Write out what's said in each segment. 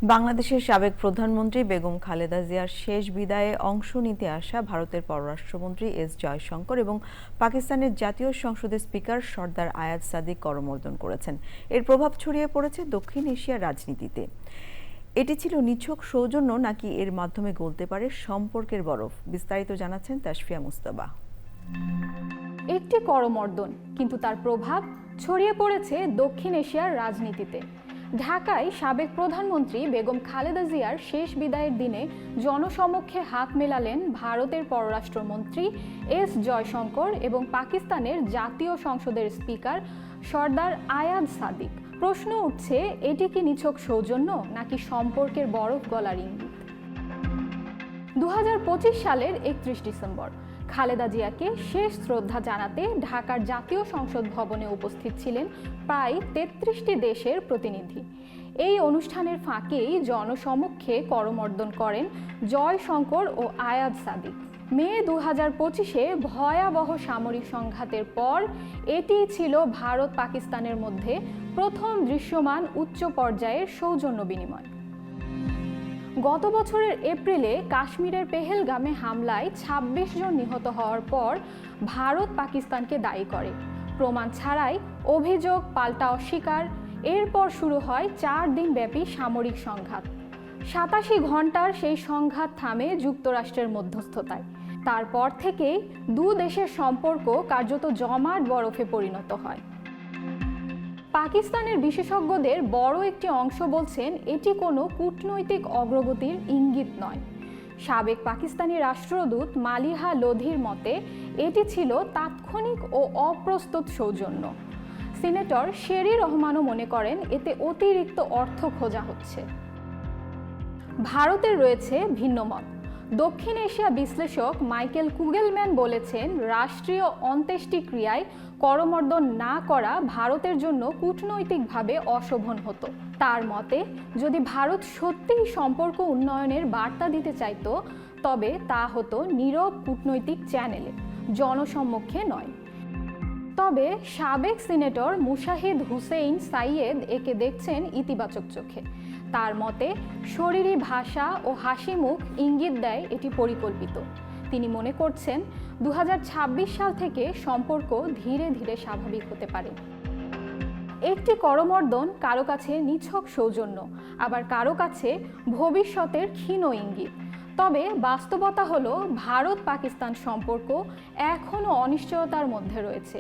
বাংলাদেশের সাবেক প্রধানমন্ত্রী বেগম খালেদা জিয়ার শেষ বিদায়ে অংশ নিতে আসা ভারতের পররাষ্ট্রমন্ত্রী এস জয়শঙ্কর এবং পাকিস্তানের জাতীয় সংসদের স্পিকার সর্দার আয়াজ সাদিক করমর্দন করেছেন। এর প্রভাব ছড়িয়ে পড়েছে দক্ষিণ এশিয়ার রাজনীতিতে। এটি ছিল নিছক সৌজন্য নাকি এর মাধ্যমে গলতে পারে সম্পর্কের বরফ? বিস্তারিত জানাচ্ছেন তাসফিয়া মুস্তাবা। একটি করমর্দন, কিন্তু তার প্রভাব ছড়িয়ে পড়েছে দক্ষিণ এশিয়ার রাজনীতিতে। ঢাকায় সাবেক প্রধানমন্ত্রী বেগম খালেদা জিয়ার শেষ বিদায়ের দিনে জনসমক্ষে হাত মেলালেন ভারতের পররাষ্ট্রমন্ত্রী এস জয়শঙ্কর এবং পাকিস্তানের জাতীয় সংসদের স্পিকার সর্দার আয়াজ সাদিক। প্রশ্ন উঠছে, এটি কি নিছক সৌজন্য নাকি সম্পর্কের বরফ গলার ইঙ্গিত? 2025 সালের 31 ডিসেম্বর খালেদা জিয়াকে শেষ শ্রদ্ধা জানাতে ঢাকার জাতীয় সংসদ ভবনে উপস্থিত ছিলেন প্রায় 33টি দেশের প্রতিনিধি। এই অনুষ্ঠানের ফাঁকেই জনসমক্ষে করমর্দন করেন জয়শঙ্কর ও আয়াজ সাদিক। মে 2025-এ ভয়াবহ সামরিক সংঘাতের পর এটি ছিল ভারত পাকিস্তানের মধ্যে প্রথম দৃশ্যমান উচ্চ পর্যায়ের সৌজন্য বিনিময়। গত বছরের এপ্রিলে কাশ্মীরের পেহেলগামে হামলায় 26 জন নিহত হওয়ার পর ভারত পাকিস্তানকে দায়ী করে। প্রমাণ ছাড়াই অভিযোগ পাল্টা অস্বীকার। এরপর শুরু হয় 4 দিন ব্যাপী সামরিক সংঘাত। 87 ঘন্টার সেই সংঘাত থামে যুক্তরাষ্ট্রের মধ্যস্থতায়। তারপর থেকেই দু দেশের সম্পর্ক কার্যত জমাট বরফে পরিণত হয়। পাকিস্তানের বিশেষজ্ঞদের বড় একটি অংশ বলছেন এটি কোনো কূটনৈতিক অগ্রগতির ইঙ্গিত নয়। সাবেক পাকিস্তানি রাষ্ট্রদূত মালিহা লোধির মতে এটি ছিল তাৎক্ষণিক ও অপ্রস্তুত সৌজন্য। সিনেটর শেরি রহমানও মনে করেন এতে অতিরিক্ত অর্থ খোঁজা হচ্ছে। ভারতের রয়েছে ভিন্ন মত। দক্ষিণ এশিয়া বিশ্লেষক মাইকেল কুগেলম্যান বলেছেন, রাষ্ট্রীয় অন্ত্যেষ্টিক্রিয়ায় করমর্দন না করা ভারতের জন্য কূটনৈতিকভাবে অশোভন হতো। তার মতে, যদি ভারত সত্যিই সম্পর্ক উন্নয়নের বার্তা দিতে চাইত, তবে তা হতো নীরব কূটনৈতিক চ্যানেলে, জনসম্মুখে নয়। তবে সাবেক সিনেটর মুশাহিদ হুসেইন সাইয়েদ একে দেখছেন ইতিবাচক চোখে। তার মতে, শরীরী ভাষা ও হাসি মুখ ইঙ্গিত দেয় এটি পরিকল্পিত। তিনি মনে করছেন 2026 সাল থেকে সম্পর্ক ধীরে ধীরে স্বাভাবিক হতে পারে। একটি করমর্দন কারো কাছে নিছক সৌজন্য, আবার কারো কাছে ভবিষ্যতের ক্ষীণ ইঙ্গিত। তবে বাস্তবতা হলো, ভারত পাকিস্তান সম্পর্ক এখনও অনিশ্চয়তার মধ্যে রয়েছে।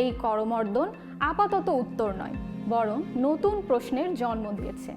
এই করমর্দন আপাতত উত্তর নয়, বরং নতুন প্রশ্নের জন্ম দিয়েছে।